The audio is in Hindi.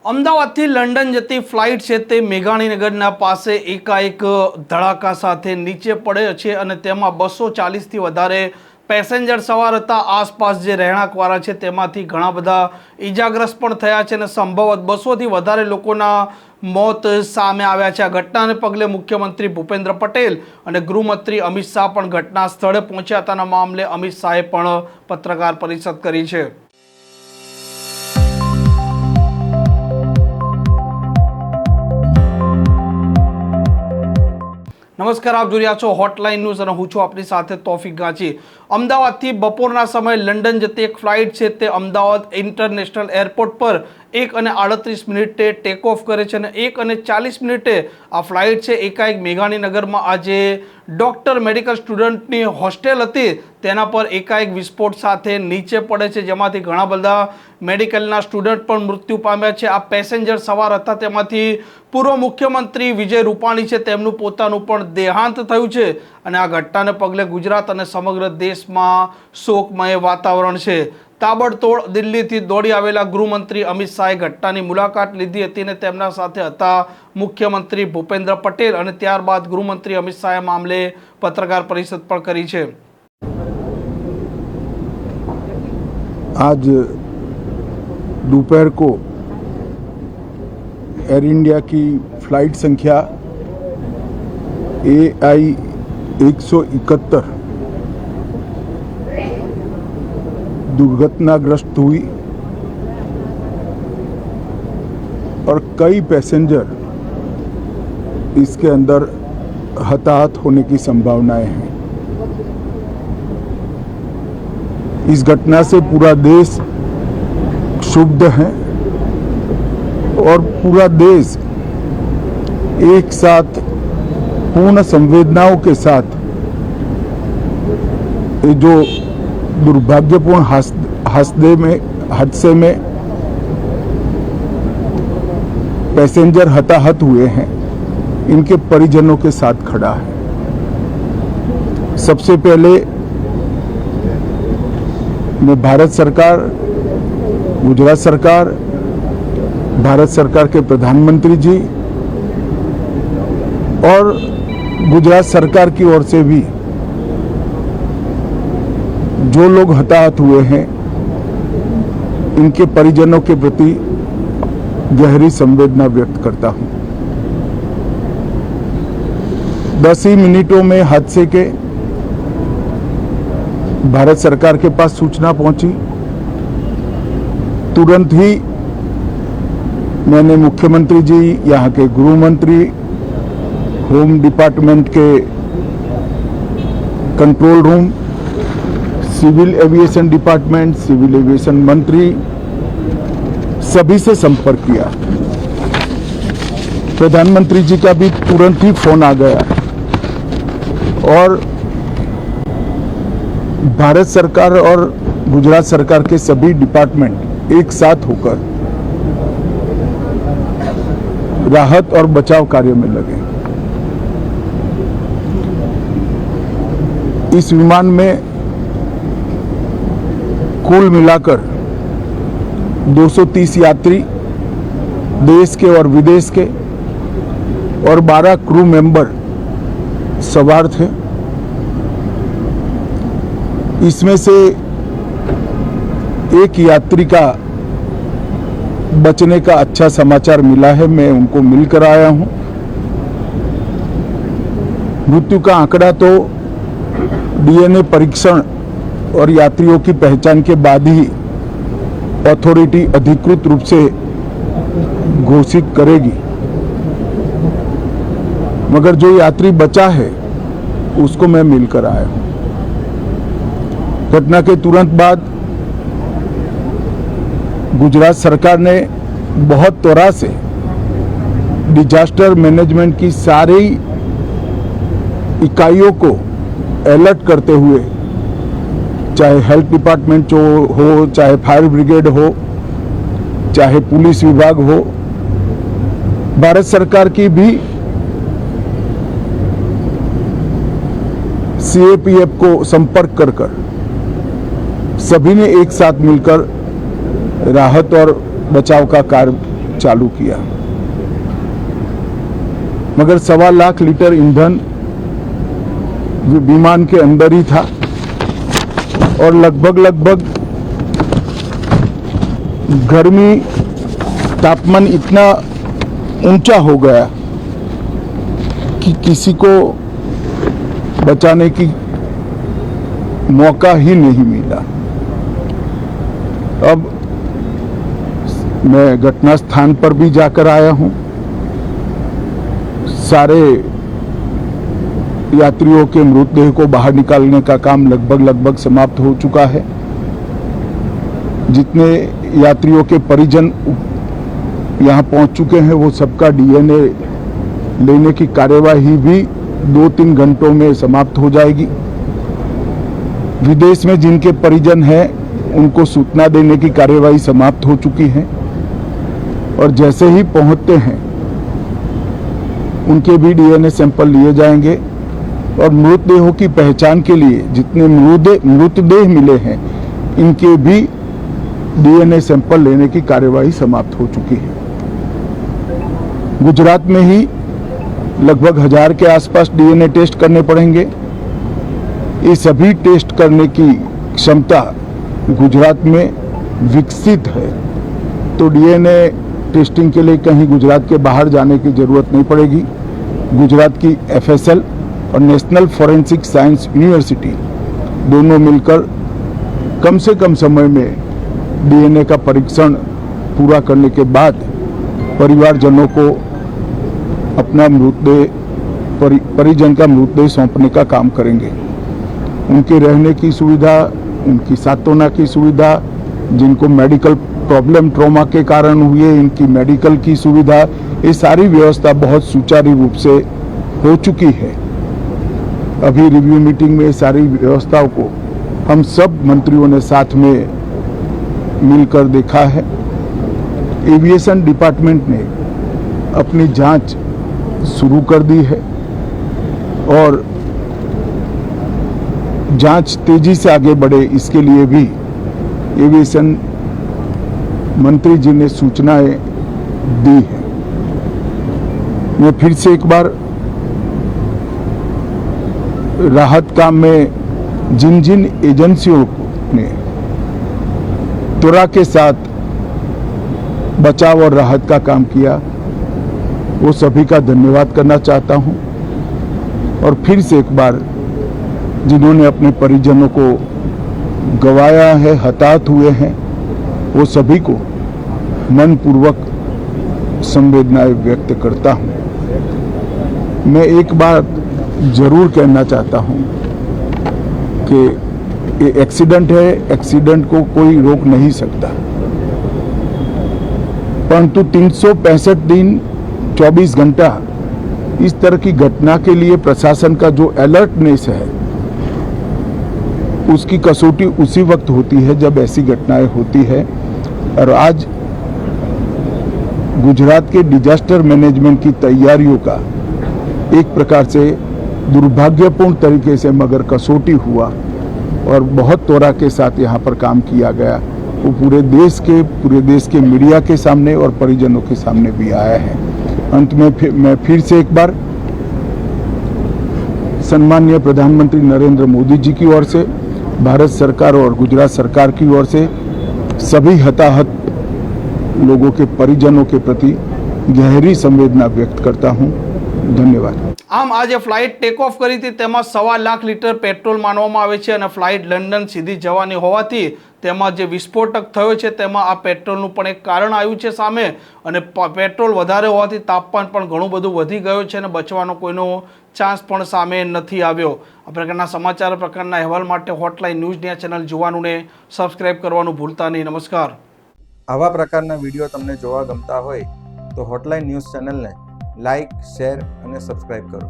અમદાવાદથી લંડન જતી ફ્લાઇટ છે તે મેઘાણીનગરના પાસે એકાએક ધડાકા સાથે નીચે પડે છે અને તેમાં 240થી વધારે પેસેન્જર સવાર હતા। આસપાસ જે રહેણાંકવાળા છે તેમાંથી ઘણા બધા ઈજાગ્રસ્ત પણ થયા છે અને સંભવત 200થી વધારે લોકોના મોત સામે આવ્યા છે। આ ઘટનાને પગલે મુખ્યમંત્રી ભૂપેન્દ્ર પટેલ અને ગૃહમંત્રી અમિત શાહ પણ ઘટના સ્થળે પહોંચ્યા હતા। આ મામલે અમિત શાહે પણ પત્રકાર પરિષદ કરી છે। नमस्कार, आप जो रहा छो हॉटलाइन न्यूज और हूँ छूं आपनी साथे तौफिक गांची। अमदावाद बपोरना समय लंडन जती एक फ्लाइट है ते अमदावाद इंटरनेशनल एरपोर्ट पर 1:38 टेक ऑफ करे छे અને 1:40 आ फ्लाइट है एकाएक मेघाणीनगर में आज डॉक्टर मेडिकल स्टूडंटनी होस्टेल हती तेना पर एकाएक विस्फोट साथे नीचे पड़े छे, जेमांथी घणा बधा मेडिकलना स्टूडंट पण मृत्यु पाम्या छे। आ पेसेंजर सवार हता तेमांथी पूर्व मुख्यमंत्री विजय रूपाणी छे तेमनुं पोतानुं पण देहांत थयुं छे અને આ ઘટનાને પગલે ગુજરાત અને સમગ્ર દેશમાં શોકમય વાતાવરણ છે। તાબડતોડ દિલ્હીથી દોડી આવેલા ગૃહમંત્રી અમિત શાહે ઘટનાની મુલાકાત લીધી હતી અને તેમના સાથે હતા મુખ્યમંત્રી ભૂપેન્દ્ર પટેલ અને ત્યારબાદ ગૃહમંત્રી અમિત શાહે મામલે પત્રકાર પરિષદ પણ કરી છે। आज दोपहर को एयर इंडिया की फ्लाइट संख्या AI 171 दुर्घटनाग्रस्त हुई और कई पैसेंजर इसके अंदर हताहत होने की संभावनाएं हैं। इस घटना से पूरा देश क्षुब्ध है और पूरा देश एक साथ पूर्ण संवेदनाओं के साथ ये जो दुर्भाग्यपूर्ण हादसे में पैसेंजर हताहत हुए हैं इनके परिजनों के साथ खड़ा है। सबसे पहले मैं भारत सरकार, गुजरात सरकार, भारत सरकार के प्रधानमंत्री जी और गुजरात सरकार की ओर से भी जो लोग हताहत हुए हैं इनके परिजनों के प्रति गहरी संवेदना व्यक्त करता हूं। 10 ही मिनटों में हादसे के भारत सरकार के पास सूचना पहुंची। तुरंत ही मैंने मुख्यमंत्री जी, यहाँ के गृह मंत्री, होम डिपार्टमेंट के control room, civil aviation department, civil aviation मंत्री सभी से संपर्क किया। प्रधानमंत्री जी का भी तुरंत ही फोन आ गया और भारत सरकार और गुजरात सरकार के सभी डिपार्टमेंट एक साथ होकर राहत और बचाव कार्य में लगे। इस विमान में कुल मिलाकर 230 यात्री देश के और विदेश के और 12 क्रू मेंबर सवार थे। इसमें से एक यात्री का बचने का अच्छा समाचार मिला है, मैं उनको मिलकर आया हूं। मृत्यु का आंकड़ा तो DNA परीक्षण और यात्रियों की पहचान के बाद ही अथॉरिटी अधिकृत रूप से घोषित करेगी, मगर जो यात्री बचा है उसको मैं मिलकर आया हूं। घटना के तुरंत बाद गुजरात सरकार ने बहुत त्वरा से डिजास्टर मैनेजमेंट की सारी इकाइयों को अलर्ट करते हुए, चाहे हेल्थ डिपार्टमेंट हो, चाहे फायर ब्रिगेड हो, चाहे पुलिस विभाग हो, भारत सरकार की भी CAPF को संपर्क कर सभी ने एक साथ मिलकर राहत और बचाव का कार्य चालू किया, मगर 1.25 लाख लीटर ईंधन विमान के अंदर ही था और लगभग गर्मी तापमान इतना ऊंचा हो गया कि किसी को बचाने की मौका ही नहीं मिला। अब मैं घटना स्थान पर भी जाकर आया हूं। सारे यात्रियों के मृतदेह को बाहर निकालने का काम लगभग समाप्त हो चुका है। जितने यात्रियों के परिजन यहां पहुंच चुके हैं वो सबका डीएनए लेने की कार्यवाही भी 2-3 घंटों में समाप्त हो जाएगी। विदेश में जिनके परिजन हैं उनको सूचना देने की कार्यवाही समाप्त हो चुकी है और जैसे ही पहुंचते हैं उनके भी डीएनए सैंपल लिए जाएंगे और मृतदेहों की पहचान के लिए जितने मृतदेह मिले हैं इनके भी डीएनए सैंपल लेने की कार्यवाही समाप्त हो चुकी है। गुजरात में ही लगभग 1000 के आसपास डीएनए टेस्ट करने पड़ेंगे। ये सभी टेस्ट करने की क्षमता गुजरात में विकसित है, तो डीएनए टेस्टिंग के लिए कहीं गुजरात के बाहर जाने की जरूरत नहीं पड़ेगी। गुजरात की एफएसएल और नेशनल फॉरेंसिक साइंस यूनिवर्सिटी दोनों मिलकर कम से कम समय में डीएनए का परीक्षण पूरा करने के बाद परिवारजनों को अपना मृतदेह परिजन का मृतदेह सौंपने का काम करेंगे। उनके रहने की सुविधा, उनकी सांत्वना की सुविधा, जिनको मेडिकल प्रॉब्लम ट्रॉमा के कारण हुए इनकी मेडिकल की सुविधा, ये सारी व्यवस्था बहुत सुचारू रूप से हो चुकी है। अभी रिव्यू मीटिंग में सारी व्यवस्थाओं को हम सब मंत्रियों ने साथ में मिलकर देखा है। एविएशन डिपार्टमेंट ने अपनी जांच शुरू कर दी है और जांच तेजी से आगे बढ़े इसके लिए भी एविएशन मंत्री जी ने सूचनाएं दी है। मैं फिर से एक बार राहत काम में जिन जिन एजेंसियों ने त्वरा के साथ बचाव और राहत का काम किया वो सभी का धन्यवाद करना चाहता हूं और फिर से एक बार जिन्होंने अपने परिजनों को गंवाया है, हताहत हुए हैं, वो सभी को मनपूर्वक संवेदनाएं व्यक्त करता हूं। मैं एक बात जरूर कहना चाहता हूं कि ये एक्सीडेंट है, एक्सीडेंट को कोई रोक नहीं सकता, परंतु 365 दिन 24 घंटा इस तरह की घटना के लिए प्रशासन का जो अलर्टनेस है उसकी कसौटी उसी वक्त होती है जब ऐसी घटनाएं होती है। और आज गुजरात के डिजास्टर मैनेजमेंट की तैयारियों का एक प्रकार से दुर्भाग्यपूर्ण तरीके से मगर कसौटी हुआ और बहुत त्वरा के साथ यहाँ पर काम किया गया, वो पूरे देश के मीडिया के सामने और परिजनों के सामने भी आया है। अंत में मैं फिर से एक बार सम्माननीय प्रधानमंत्री नरेंद्र मोदी जी की ओर से, भारत सरकार और गुजरात सरकार की ओर से सभी हताहत लोगों के परिजनों के प्रति गहरी संवेदना व्यक्त करता हूं। धन्यवाद। આમ આજે ફ્લાઇટ ટેક ઓફ કરી હતી તેમાં 1.25 લાખ લીટર પેટ્રોલ માનવામાં આવે છે અને ફ્લાઇટ લંડન સીધી જવાની હોવાથી તેમાં જે વિસ્ફોટક થયો છે તેમાં આ પેટ્રોલનું પણ એક કારણ આવ્યું છે સામે અને પેટ્રોલ વધારે હોવાથી તાપમાન પણ ઘણું બધું વધી ગયું છે અને બચવાનો કોઈનો ચાન્સ પણ સામે નથી આવ્યો। આ પ્રકારના સમાચાર પ્રકારના અહેવાલ માટે હોટલાઇન ન્યૂઝ ન્યા ચેનલ જોવાનું ને સબસ્ક્રાઇબ કરવાનું ભૂલતા નહીં। નમસ્કાર। આવા પ્રકારના વિડીયો તમને જોવા ગમતા હોય તો હોટલાઇન ન્યૂઝ ચેનલને લાઇક, શેર અને સબસ્ક્રાઇબ કરો।